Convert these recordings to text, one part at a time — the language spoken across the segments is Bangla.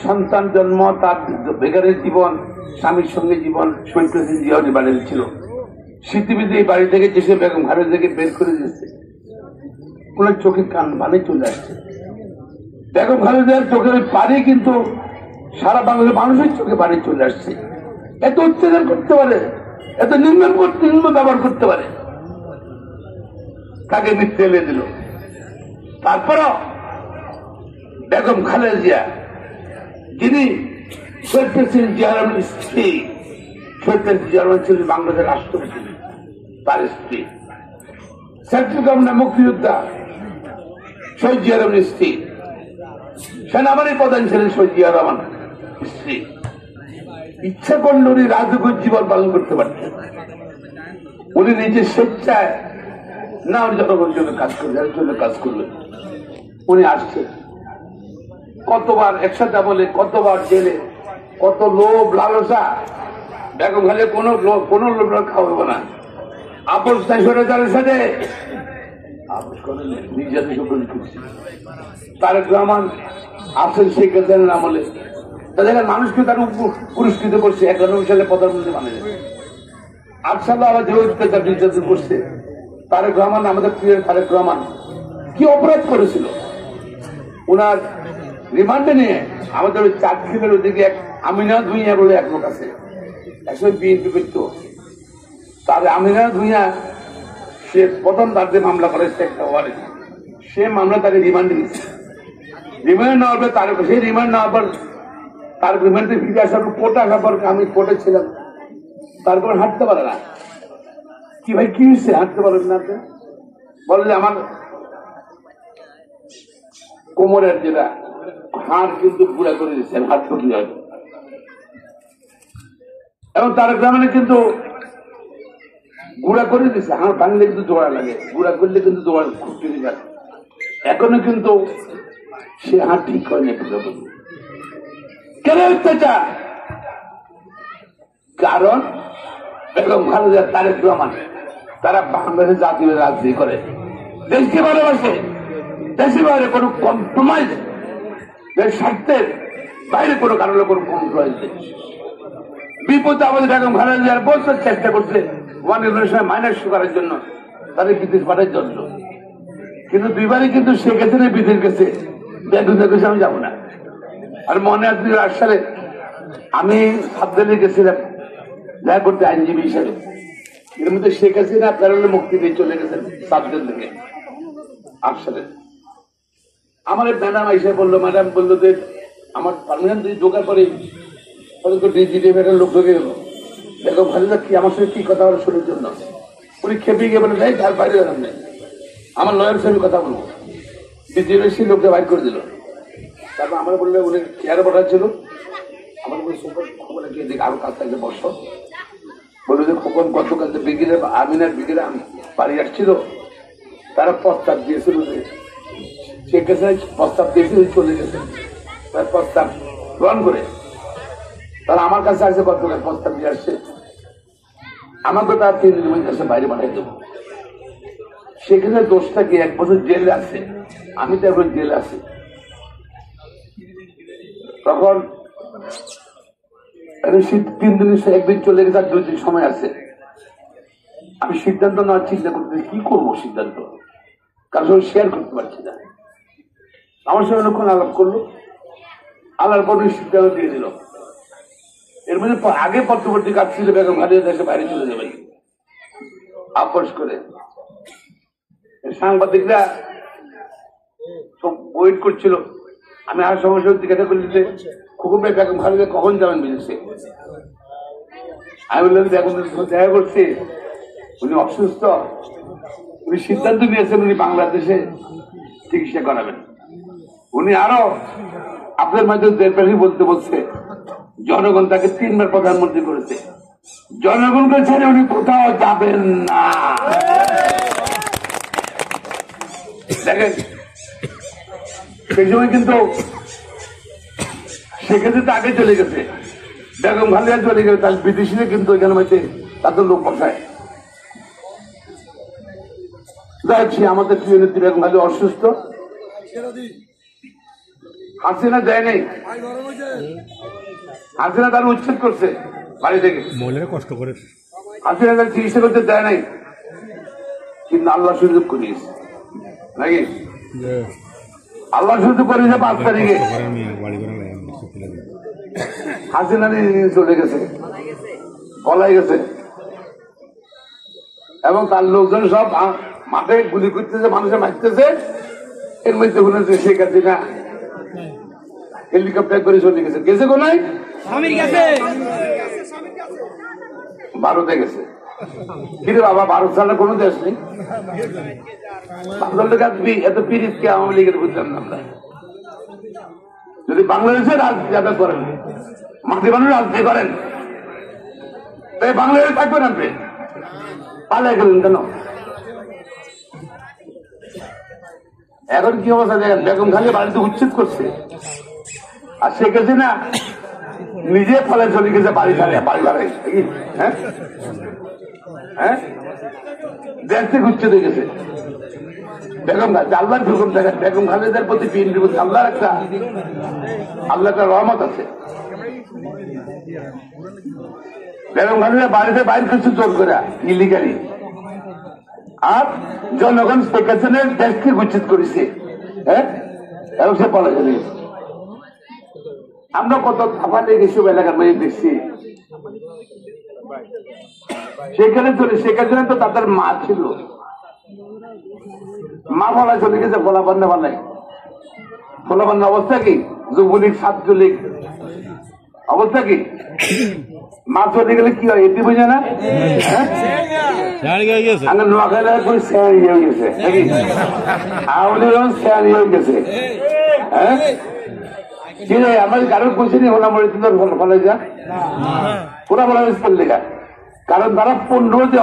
সন্তান জন্ম, তার বেকারের জীবন, স্বামীর সঙ্গে জীবন, শহীদ প্রেসিডেন্ট জিয়াউর রহমান ছিল। স্মৃতিবিদ এই বাড়ি থেকে যেসে বেগম খালেদা জিয়াকে বের করে দিয়েছে, ওনার চোখে কান পানি চলে আসছে। বেগম খালেদার চোখের পানি কিন্তু সারা বাংলাদেশের মানুষের চোখে পানি চলে আসছে। এত অত্যাচার করতে পারে, এত নিম্ন ব্যবহার করতে পারে, তাকে মিথ্যে এলে দিল। তারপরও বেগম খালেদা জিয়া, যিনি শহীদ প্রেসিডেন্ট জিয়া রহমানের স্ত্রী, শহীদ প্রেসিডেন্ট জিয়া রহমান ছিলেন বাংলাদেশের রাষ্ট্রপতি, তার স্ত্রী, সেন্ট্রাল গভর্নমেন্ট মুক্তিযোদ্ধা শহীদ জিয়া রহমানের স্ত্রী, সেনাবাহিনী প্রধান ছিলেন শহীদ জিয়া রহমান স্ত্রী। ইচ্ছা করলে উনি রাজনৈতিক জীবন পালন করতে পারতেন। উনি নিজের স্বেচ্ছায় না, উনি জনগণের জন্য কাজ করবেন, জন্য কাজ করবেন। উনি আসছেন কতবার একসাথে বলে, কতবার জেলে, কত লোভ লালসা। বেগম খালেদা কোনো লোভ খাওয়াবো না, আপোষ নাই সরেকারের সাথে, আপোষ করেন নির্যাতিত করছে। তারেক রহমান আসেন শেখ হাসিনার আমলে, তাদের মানুষকে তার পুরস্কৃত করছে। 91 সালে প্রধানমন্ত্রী বানিয়ে 8 সালে আবার যে অত্যাচার নির্যাতন করছে। তারেক রহমান, আমাদের প্রিয় তারেক রহমান কি অপরাধ করেছিল? ওনার রিমান্ডে নিয়ে আমাদের ওই চাঁদখিলের ওদিকে এক আমিনা ভূঁইয়া বলে এক লোক আছে, একসময় বিএনপি করত। তার আমিনা ভূঁইয়া, সে প্রথম তার যে মামলা করেছে একটা ওয়ারেন্ট, সে মামলা তাকে রিমান্ডে দিচ্ছে। রিমান্ড নেওয়ার পর তার সেই রিমান্ড নেওয়ার পর তার রিমান্ডে ফিরে আসার পর কোর্টে আসার পর আমি কোর্টে ছিলাম, তারপর হাঁটতে পারে না। কি ভাই কি হয়েছে, হাঁটতে পারেন না? বলে যে আমার কোমরের যেটা হাড় কিন্তু পুরা করে দিচ্ছে, হাত টুকি হয়। এবং তার গ্রামে কিন্তু গুঁড়া করে দিচ্ছে, হাড় ভাঙলে কিন্তু জোড়া লাগে, গুঁড়া করলে কিন্তু জোড়া খুব ঠিক আছে। এখনো কিন্তু সে হাড় ঠিক হয়নি পুরোপুরি। কেন অত্যাচার? কারণ বেগম খালেদা, তারেক রহমান তারা বাংলাদেশের জাতীয় রাজনীতি করে, দেশকে ভালোবাসে, দেশের বাইরে কোনো কম্প্রোমাইজ, স্বার্থের বাইরে কোনো কারণে কোনো কম্প্রোমাইজ নেই। বিপদে আমাদের বেগম খালেদা জিয়ার বছর চেষ্টা করছে মাইনাস করার জন্য, তাদের বিদেশ পাঠার জন্য, কিন্তু দুইবারই কিন্তু শেখ হাসিনা বিদেশ গেছে, বেগুনে গেছে, আমি যাবো না। আর মনে আছে 2008 সালে আমি সাবধানে গেছিলাম দেখা করতে আইনজীবী হিসেবে, এর মধ্যে শেখ হাসিনা প্যারোলে মুক্তি দিয়ে চলে গেছেন সাবধান থেকে 8 সালে। আমার ম্যাডাম এসে বললো, ম্যাডাম বললো যে আমার পার্মানেন্ট ঢোকার পরে ডিজিটিভের লোক ঢুকে গেল, দেখো খালেদা কি আমার সঙ্গে কি কথা বলে শোনার জন্য। উনি খেপে গিয়ে বলে নাই, তার বাইরে গেলাম নেই, আমার লয়ারের সঙ্গে কথা বলবো। ডিজিটিভের সেই লোককে বাইর করে দিল। তারপর আমার বললে উনি চেয়ারে পাঠাচ্ছিল, আমার খবরে গিয়ে দেখ আরো কাজ থাকলে বসো। বললো যে খোকন গতকাল যে বিগিরে আমিনার বিগিরে বাড়ি আসছিল, তারা প্রস্তাব দিয়েছিল যে শেখ হাসিনা প্রস্তাব দিয়েছিল, চলে গেছে, তার প্রস্তাব গ্রহণ করে তারা আমার কাছে আসছে, গতকাল প্রস্তাব দিয়ে আসছে, আমাকে তার 3 দিনের কাছে বাইরে পাঠাই দেবো। সেখানে দোষটা কি, 1 বছর জেলে আছে, আমি তো এখন জেলে আছি। তখন 3 দিন, 1 দিন চলে গেছে, আর 2 দিন সময় আছে। আমি সিদ্ধান্ত নেওয়ার চিন্তা করতে, কি করবো সিদ্ধান্ত, কারোর সঙ্গে শেয়ার করতে পারছি না। আমার সঙ্গে অনেকক্ষণ আলাপ করলো, আলার পর সিদ্ধান্ত দিয়ে দিল। এর মধ্যে আগে পত্রবর্তী কাজ ছিল বেগম খালেদা দেশে বাইরে চলে যাবে আপোষ করে। সাংবাদিকরা সব ওয়েট করছিল, আমি আর সমস্যা জিজ্ঞাসা করলি যে খুব বেগম খালেদা কখন যাবেন বিদেশে। আমি বললাম এখন দেখা করছে, উনি অসুস্থ, উনি সিদ্ধান্ত নিয়েছেন উনি বাংলাদেশে চিকিৎসা করাবেন। উনি আরো আপনার মাধ্যমে দেশবাসী বলতে বলছে, জনগণ তাকে 3 বার প্রধানমন্ত্রী করেছে, জনগণকে ছেড়ে উনি কোথাও যাবেন না। দেখেন সেই সময় কিন্তু সেক্ষেত্রে তো আগে চলে গেছে, বেগম খালেদা চলে গেছে, তার বিদেশিরা কিন্তু এখানে মধ্যে তাদের লোক বসায়। দেখছি আমাদের প্রিয় নেত্রী বেগম খালেদা অসুস্থ, হাসিনা দেয় নাই, হাসিনা তার উচ্ছেদ করছে বাড়ি থেকে, মহিলারা কষ্ট করে হাসিনা তার চিকিৎসা করতে দেয় নাই, কিন্তু আল্লাহ সুযোগ করিয়েছে নাকি? আল্লাহ সুযোগ করেছে 5 তারিখে হাসিনা নিয়ে চলে গেছে, পলাই গেছে, এবং তার লোকজন সব মাঠে গুলি করতেছে, মানুষে মারতেছে। এর মধ্যে বলেছে শেখ হাসিনা হেলিকপ্টার করে চলে গেছে। গেছে কোনায়? ভারতে গেছে। কিন্তু বাবা, ভারত ছাড়া কোনো দেশ নেই। এত পিরিতকে আওয়ামী লীগের বুঝলাম না আমরা। যদি বাংলাদেশে রাজনীতি করেন, মাটি মানুষ রাজনীতি করেন, তাই বাংলাদেশে থাকবেন আপনি, পালাই গেলেন কেন? এখন কি অবস্থা দেখেন, বেগম খালি বাড়িতে উচ্ছেদ করছে, আর শেখ হাসিনা নিজে ফলে চলে গেছে বাড়ি ভাড়াই। হ্যাঁ হ্যাঁ, দেশ থেকে উচ্ছেদ হয়ে গেছে। বেগম আল্লাহর হুকুম দেখেন, বেগম খালেদার প্রতি বিএনপির প্রতি আল্লাহর একটা রহমত আছে। বেগম খালেদা বাড়িতে বাইর করছে জোর করে, ইলিগালি, আর জনগণ শেখ হাসিনার দেশ থেকে উচ্ছেদ করেছে। হ্যাঁ, এবং সে পলা চলে গেছে। আমরা কত থাপা লেগে গেছি এলাকার মধ্যে দেখছি। সেখানে চলে, সেখানে তো তাদের মা ছিল, মা বলা চলে গেছে, বলা বান্না বানাই, বলা বান্না অবস্থা কি? যুবলীগ, ছাত্রলীগ অবস্থা কি? মা চলে গেলে কি হয়? এটি বুঝে না? নোয়াখালী করে স্যার ইয়ে হয়ে গেছে নাকি? আওয়ামী লীগ স্যার ইয়ে হয়ে গেছে। হ্যাঁ, কি রে, আমার কারোর কোশ্চেনই হলো আমার ফলে যা ওরা বলা করলে যা, কারণ তারা 15 যে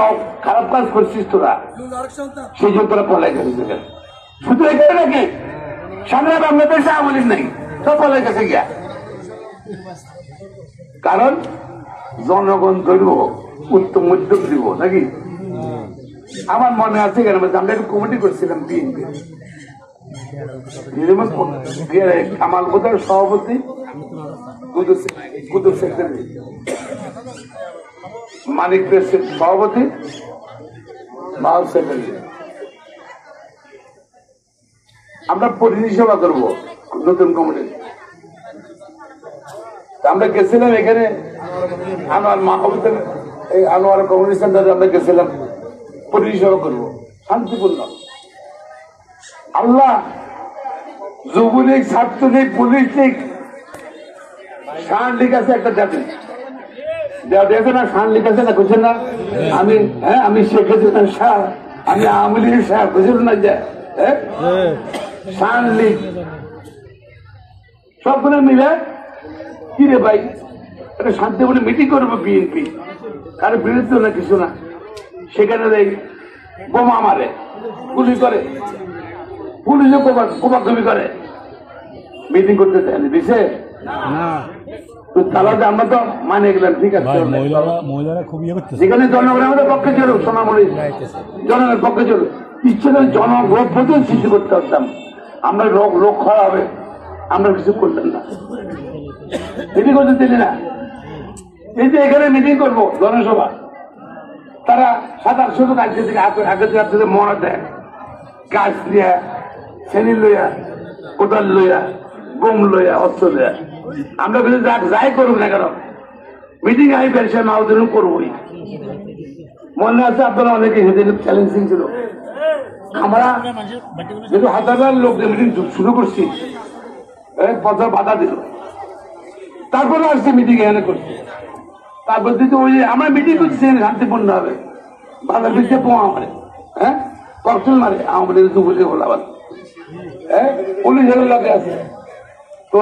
খারাপ কাজ করছিস তোরা, সেই জন্য তোরা পলাই গেছে। শুধু এখানে নাকি সামনে বাংলাদেশে আওয়ামী লীগ নাই, সব পলাই গেছে গিয়া। কারণ জনগণ ধরব, উত্তম উদ্যোগ দিব নাকি? আমার মনে আছে কেন, আমরা একটু কমিটি করছিলাম বিএনপি, কামাল বোধার সভাপতি, কুতুব সেক্রেটারি, মানিক প্রেসের সভাপতি, বাউল সেক্রেটারি। আমরা পরিষেবা করবো নতুন কমিটি। আমরা গেছিলাম এখানে আনোয়ার মাহবুবের আনোয়ার কমিউনিটি সেন্টারে, আমরা গেছিলাম পরিষেবা করবো শান্তিপূর্ণ। আল্লাহ যুবলীগ, ছাত্রলীগ, পুলিশ লীগ, শান লীগ আছে একটা জাতি, দেখে না শান লীগ আছে না, বুঝছেন না? আমি আমি শেখ হাসিনা শাহ, আমি আওয়ামী লীগের শাহ, বুঝলেন না? যে শান লীগ সবগুলো মিলে কি রে ভাই, একটা শান্তিপূর্ণ মিটিং করবো বিএনপি, কারো বিরুদ্ধে না কিছু না। সেখানে বোমা মারে, গুলি করে, পুলিশও কোপাকুপি করে, মিটিং করতে চায়নি দিছে। তাহলে আমরা তো মানে গেলাম, ঠিক আছে, যেখানে জনগণ আমাদের পক্ষে চলুক, সোনামণি জনগণের পক্ষে চলুক, ইচ্ছে করে জনগণ সৃষ্টি করতে পারতাম, আমরা রোগ খাওয়া হবে, আমরা কিছু করলাম না, মিটিং করতে দিলি না। এই যে এখানে মিটিং করবো জনসভা, তারা 700-800 লোক আগে থেকে মরা দেয়, গাছ দিয়া, শ্রেণী লইয়া, কোদাল লইয়া, বোম লইয়া, অস্ত্র লইয়া। আমরা বলি যাই করুক না কেন, মিটিং আই ব্যবসা মাউদিন করবোই। মনে আছে আপনারা অনেকে সেদিন চ্যালেঞ্জিং ছিল, আমরা যেহেতু 1000 লোক মিটিং শুরু করছি, পথর বাধা দিল, তারপরে আসছে মিটিং এখানে করছি। তারপর দিতে ওই আমরা মিটিং করছি শান্তিপূর্ণ হবে, বাধা দিচ্ছে পোয়া মারে, ককটেল মারে, আমাদের যুবলীগ হল আবার, পুলিশের লোকে আছে। তো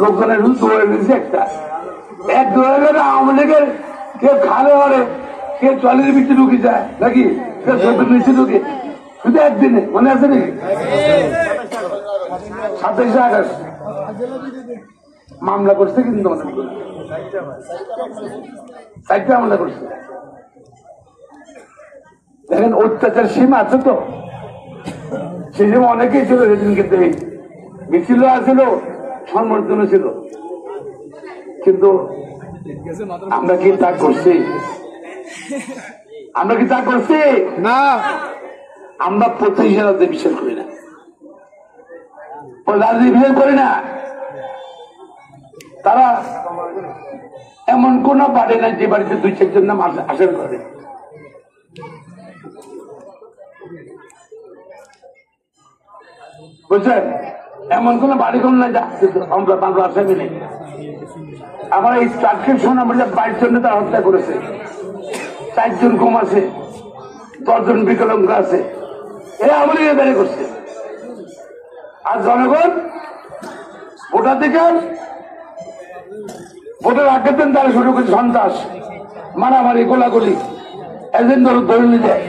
লোকজনের দৌড়ে নিয়েছে এক দৌড়ে গেলে আওয়ামী লীগের কেউ খালে মারে, কেউ টয়লেটের ভিতরে ঢুকে যায় নাকি, কেউ ছবির নিচে ঢুকে, শুধু একদিনে, মনে আছে নাকি? 27 আগস্ট মামলা করছে, কিন্তু 4টা মামলা করছে। দেখেন অত্যাচার সীমা আছে তো, সেই সময় অনেকেই ছিল সেদিন, কিন্তু মিছিল আসছিল, সংবর্ধনা ছিল, কিন্তু আমরা কি তা করছি? আমরা কি তা করছি না? আমরা প্রতিহিংসাতে বিশ্বাস করি না, রাজনীতি বিশ্বাস করি না। তারা এমন কোন বাড়ি নাই যে বাড়িতে 2-4 জন নাম আসেন করে। বুঝছেন? এমন কোন বাড়ি কোন নাই আমরা বাংলা আসামি নেই। আমার এই ট্রান্সক্রিপশন আমরা 22 জন তারা হত্যা করেছে, 4 জন কম আছে, 10 জন বিকলাঙ্গ আছে, এরা আমাদের দাঁড়িয়ে করছে। আর জনগণ ভোটাধিকার ভোটের আগের দিন তারা শুরু করছে সন্ত্রাস, মারামারি, গোলাগুলি, একদিন ধরে নিয়ে যায়।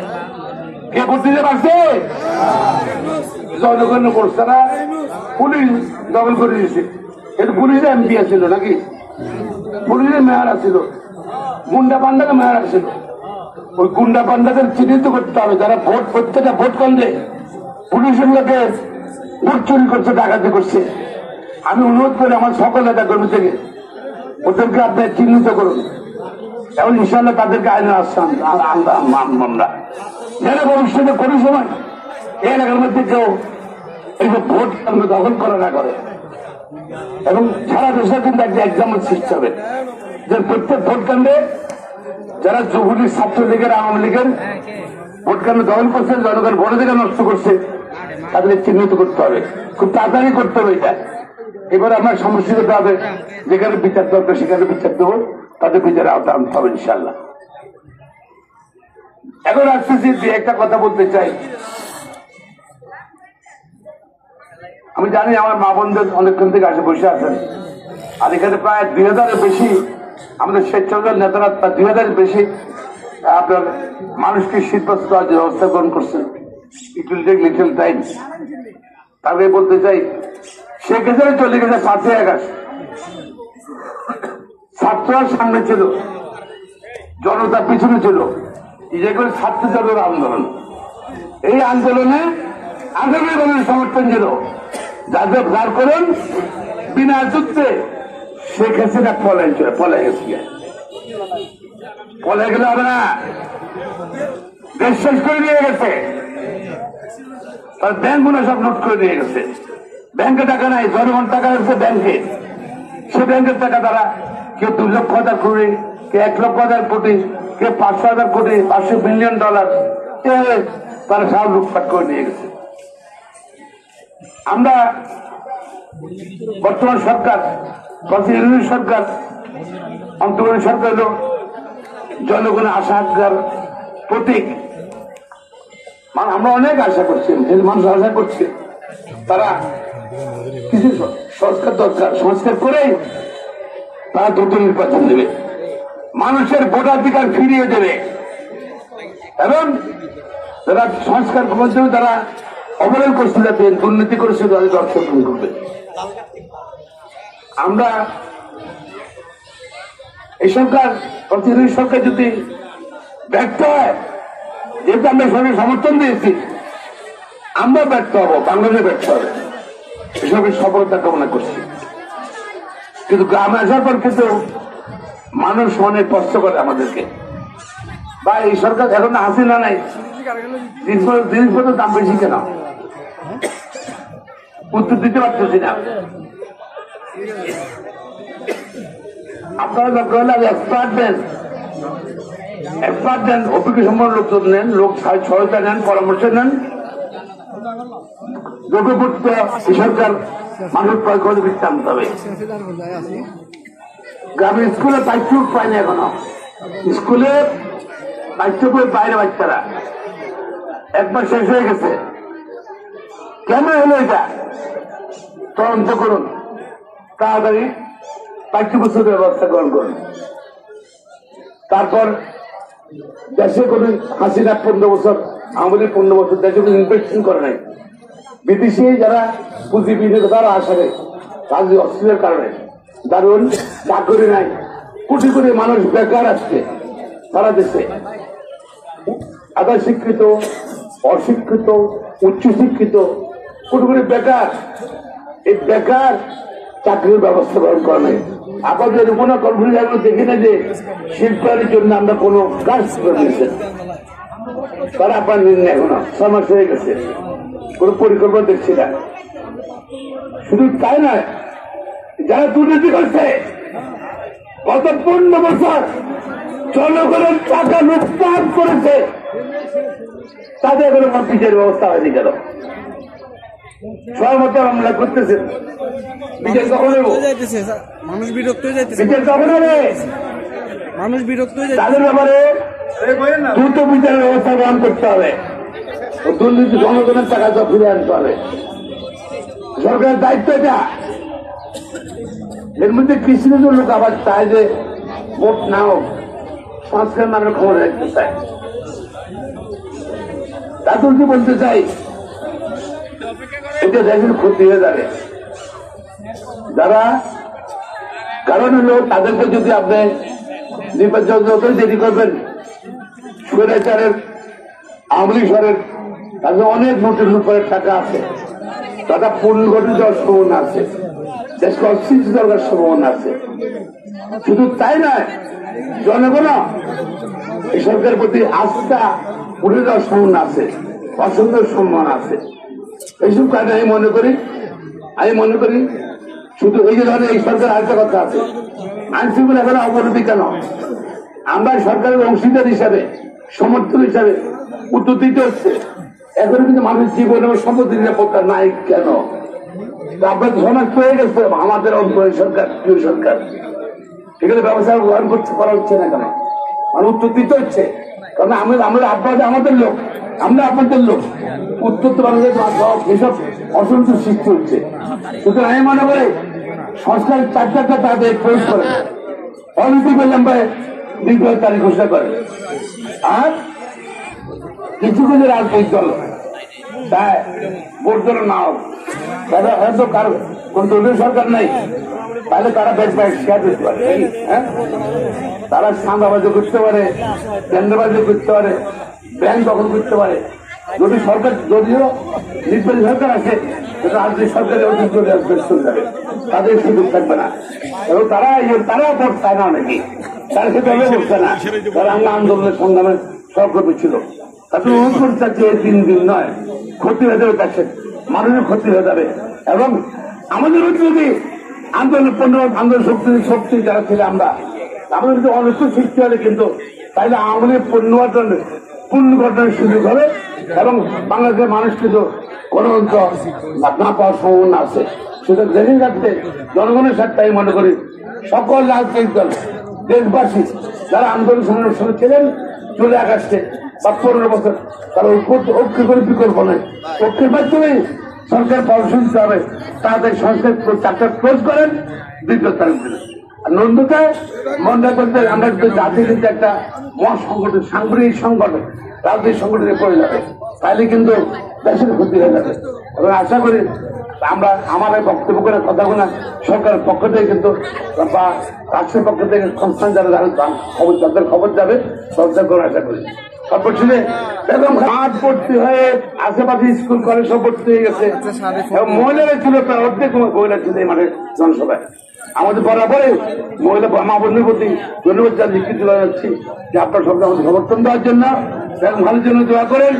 কে ভোট দিতে পারছে? জনগণ করছে না, পুলিশ দখল করে দিয়েছে। এটা পুলিশের এমপি আছিল নাকি, পুলিশের মেয়র আছিল, গুন্ডা পান্ডাকে মেয়র আছিল। ওই গুন্ডা পান্ডাদের চিহ্নিত করতে হবে যারা ভোট, প্রত্যেকটা ভোট কেন্দ্রে পুলিশের লোকে ভোট চুরি করছে, ডাকাতি করছে। আমি অনুরোধ করি আমার সকল নেতা কর্মী থেকে, ওদেরকে আপনি চিহ্নিত করুন এবং ইনশাল্লাহ তাদেরকে আইনের আশ্বাস আমরা যারা ভবিষ্যতে কোনো সময় এই এলাকার মধ্যে কেউ এই যে ভোট দখল করা না করে। এবং সারা দেশে কিন্তু একটা এক্সাম্পল সৃষ্টি হবে যে প্রত্যেক ভোট কেন্দ্রে যারা যুবলীগ, ছাত্রলীগের, আওয়ামী লীগের ভোট কেন্দ্র দখল করছে, জনগণ ভোটাধিকার নষ্ট করছে, তাদেরকে চিহ্নিত করতে হবে, খুব তাড়াতাড়ি করতে হবে। এটা এবার আমার সমস্যা করতে হবে, যেখানে বিচার দরকার সেখানে বিচার দেবো, তাদের বিচারে আওতা আনতে হবে ইনশাল্লাহ। এখন আসতেছি যে একটা কথা বলতে চাই। আমি জানি আমার মা বোনদের অনেকক্ষণ থেকে আসে বসে আছেন, আর এখানে প্রায় 2000-এর বেশি আমাদের স্বেচ্ছাসেবক নেতারা, প্রায় 2000-এর বেশি আপনার মানুষকে শীতবস্ত্র ব্যবস্থা গ্রহণ করছেন। It will take little time. তাকে বলতে চাই, শেখ হাসিনা চলে গেছে 5ই আগস্ট, ছাত্ররা সামনে ছিল, জনতা পিছনে ছিল, যেগুলো ছাত্র জনের আন্দোলন। এই আন্দোলনে আগামী দলের সমর্থন ছিল, যাদের যার করেন বিনা যুদ্ধে শেখ হাসিনা পলে গেছে, পলে গেলে হবে না, দেশ শেষ করে নিয়ে গেছে। তার ব্যাংকগুলো সব নোট করে নিয়ে গেছে, ব্যাংকে টাকা নাই, জনগণ টাকা রাখছে ব্যাংকে, সে ব্যাংকের টাকা তারা কেউ 2,00,000 কোটি, কেউ 1,00,000 কোটি, কেউ 500,000 কোটি, $500 বিলিয়ন, তারা সব লুটপাট করে নিয়ে গেছে। আমরা বর্তমান সরকার, সরকার, অন্তর্বর্তী সরকার হল জনগণের আশা আকাঙ্ক্ষার প্রতীক। আমরা অনেক আশা করছি, মানুষ আশা করছে তারা কিছু সংস্কার দরকার, সংস্কার করে তারা দ্রুত নির্বাচন দেবে, মানুষের ভোটাধিকার ফিরিয়ে দেবে, এবং যারা সংস্কার মাধ্যমে তারা অবহেলা করছে, যাতে দুর্নীতি করেছে তাদের অংশগ্রহণ করবে। আমরা এই সরকার, প্রতিনিধি সরকার যদি ব্যর্থ হয়, যেহেতু আমরা সরকার সমর্থন দিয়েছি, আমরা ব্যর্থ হবো, বাংলাদেশে ব্যর্থ হবে, এসবের সফলতা কামনা করছি। কিন্তু গ্রামে আসার পর কিন্তু মানুষ অনেক কষ্ট করে আমাদেরকে, বা এই সরকার এখন হাসিনা নাই, জিনিসপত্রের দাম বেশি কেন, উত্তর দিতে পারতেছি না। আপনারা দরকার হলে এক্সপার্ট দেন, অভিজ্ঞ সম্পন্ন লোকজন নেন, লোক সহায়তা নেন, পরামর্শ নেন, যোগ্যপত্র সরকার মানুষ ক্রয় করে দিতে আনতে হবে। গ্রামের স্কুলে পাঠ্যবই পায়নি এখনো, স্কুলে পাঠ্যবই বাইরে বাচ্চারা, একবার শেষ হয়ে গেছে। কেন হলো এটা? তদন্ত করুন, তাড়াতাড়ি পাঠ্যপুস্তকের ব্যবস্থা গ্রহণ করুন। তারপর দেশে কোন হাসিনা 15 বছর, আমাদের 15 বছর দেশে কোনো ইনভেস্টমেন্ট করে নাই। বিদেশি যারা পুঁজি বিনিয়োগ তারা আসে নাই রাজনীতি অস্থিরের কারণে, দারুণ চাকরি নাই, কোটি কোটি মানুষ বেকার আসছে সারা দেশে। আধা শিক্ষিত, অশিক্ষিত, উচ্চশিক্ষিত, কোটি কোটি বেকার, এই বেকার চাকরির ব্যবস্থা গ্রহণ করা নেই। আপাতত কোনো কনফারেন্স আমরা দেখি না যে শিল্পায়নের জন্য আমরা কোনো কাজ করে দিয়েছেন, তারা আপনার নির্ণয় এখনো 6 মাস হয়ে গেছে, কোন পরিকল্পনা দেখছি না। শুধু তাই নয়, যারা দুর্নীতি করছে গত 15 বছর জনগণের টাকা লুটপাট করেছে, তাদের কোনো বিচার ব্যবস্থা হয়নি কেন? সহমত মামলা করতেছেন, বিচার কখন হবে? মানুষ বিরক্ত হয়ে যাচ্ছে, বিচার কখন হবে? মানুষ বিরক্ত হয়ে যাচ্ছে। তাদের ব্যাপারে দ্রুত বিচারের ব্যবস্থা গ্রহণ করতে হবে। দুর্নীতি জনগণের টাকা তো ফিরে আনতে হবে, সরকারের দায়িত্ব এটা। এর মধ্যে কিছু কিছু লোক আবার চায় যে ভোট না হোক, সংস্কার নামের ক্ষমতা রাখতে চায়। তাদেরকে বলতে চাই, এটা দেশের ক্ষতি হয়ে যাবে। যারা কারণ হলো তাদেরকে যদি আপনি নির্বাচন যতই দেরি করবেন, স্বৈরাচারের আওয়ামী লীগ সরের তাদের অনেক নোটের উপরে টাকা আছে, তারা পুনর্গঠন দেওয়ার সম্ভাবনা আছে, দেশকে অস্থিতি দরকার সম্ভাবনা আছে। শুধু তাই নয়, জনগণ এই সরকারের প্রতি আস্থা উঠে যাওয়ার সম্ভাবনা আছে, পছন্দের সম্ভাবনা আছে। এইসব কারণে আমি মনে করি শুধু এই যে ধরনের এই সরকার আরেকটা কথা আছে, আইন শৃঙ্খলা এখন অবনতি কেন? আমরা সরকারের অংশীদার হিসাবে, সমর্থক হিসাবে উত্তর দিতে হচ্ছে। এখন কিন্তু মানুষের জীবন এবং সম্পত্তি নিরাপত্তা নাই কেন? আপনার সমাজ হয়ে গেছে আমাদের অন্তরের সরকার, প্রিয় সরকার, এখানে ব্যবস্থা গ্রহণ করা হচ্ছে না কেন? মানে উত্তর দিতে হচ্ছে, কারণ আমরা আমাদের লোক, আমরা আপনাদের লোক, উত্তর তো বাংলাদেশ এসব অসন্তোষ সৃষ্টি হচ্ছে। সুতরাং আমি মনে করি সংস্কার 4টা তাদের প্রয়োগ করে অনৈতিক বিলম্বে বিদ্রোহ তারিখ ঘোষণা করে। আর কিছু কিছু রাজনৈতিক দল তাই ভোট ধরে না হোক, তারা হয়তো কারো কোন দলীয় সরকার নেই, তাহলে তারা বেশ শেয়ার দিতে পারে। হ্যাঁ, তারা সান্দাবাজি করতে পারে, কেন্দ্রবাজি করতে পারে, ব্যাংক দখল করতে পারে। যদি সরকার, যদিও নির্বাচী সরকার আছে, রাজনৈতিক সরকারের অধীন চলে আসবে, চলে যাবে, তাদের সুযোগ থাকবে না। এবং তারা ভোট চায় না, নাকি তার ক্ষেত্রে বলছে না, তারা আমরা আন্দোলনের সংগ্রামে সহকর্মী ছিল। তাদের অনুরোধ করতে চাচ্ছি, 3 দিন নয়, ক্ষতি হয়ে যাবে, কাছে মানুষের ক্ষতি হয়ে যাবে। এবং আমাদের যদি আন্দোলন শক্তি যারা ছিল আমরা, আমাদের যদি অনৈক্য সৃষ্টি হলে কিন্তু তাইলে আমাদের পুনর্গঠনের সুযোগ হবে এবং বাংলাদেশের মানুষ কিন্তু গণতন্ত্র না পাওয়ার সম্ভাবনা আছে। সুতরাং দেশের স্বার্থে, জনগণের স্বার্থে আমি মনে করি সকল রাজনৈতিক দল, দেশবাসী যারা আন্দোলন সংগ্রামের ছিলেন চলে আসছে বা 15 বছর, তারা ঐক্য করে বিকল্প নেই, ঐক্যের মাধ্যমে সরকার পড়াশোনা দিতে হবে। তাদের সংস্কার 4টা ক্লোজ করেন, বিদ্যুৎ তারিখ দিলেন। আর নন্দুকে মনে করতে আমরা জাতি কিন্তু একটা মহাসংগঠন, সাংগঠনিক সংগঠন, রাজনৈতিক সংগঠনে পড়ে যাবে, তাহলে কিন্তু দেশের ক্ষতি হয়ে যাবে। এবং আশা করি আমরা আমাদের বক্তব্য করে কথাগুলো সরকারের পক্ষ থেকে কিন্তু বা রাষ্ট্রের পক্ষ থেকে সংস্থান যারা যাদের খবর যাবে সরকার করে আশা করি। তারপর ছিল একদম মাঠ ভর্তি হয়ে আশেপাশে স্কুল কলেজ সব ভর্তি হয়ে গেছে, এবং মহিলারা ছিল প্রায় অর্ধেক মহিলা ছিল এই মাঠে জনসভায়। আমাদের বরাবরে মহিলা মা বোনের প্রতি ধন্যবাদ লিখিত যাচ্ছি যে আপনার সব আমাদের সমর্থন দেওয়ার জন্য, ভালোর জন্য দোয়া করেন।